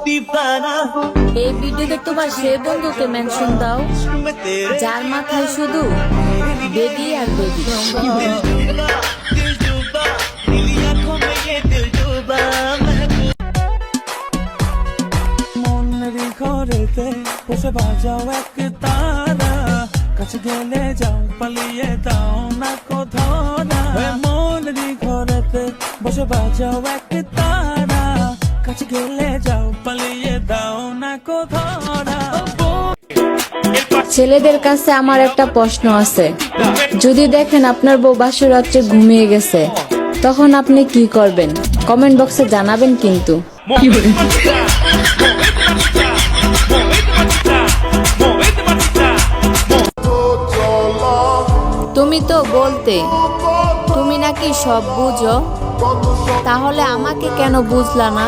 এই ভিডিওতে তোমার সেই বন্ধুকে মেনশন দাও যার মাথায় শুধু বেবি আর বেবি। মনেরই ঘরেতে বসে বাজাও এক তারা, কাছে গেলে যাও পালিয়ে দাও না কোথাও না। মনেরই ঘরেতে বসে বাজাও এক তারা, কাছে গেলে যাও পালিয়ে দাও না কোথাও না। ছেলেদের কাছে আমার একটা প্রশ্ন আছে, যদি দেখেন আপনার বউ বাসর রাত্রে ঘুমিয়ে গেছে তখন আপনি কি করবেন? কমেন্ট বক্সে জানাবেন কিন্তু। তুমি তো বলতে তুমি নাকি সব বুঝো, তাহলে আমাকে কেন বুঝলা না?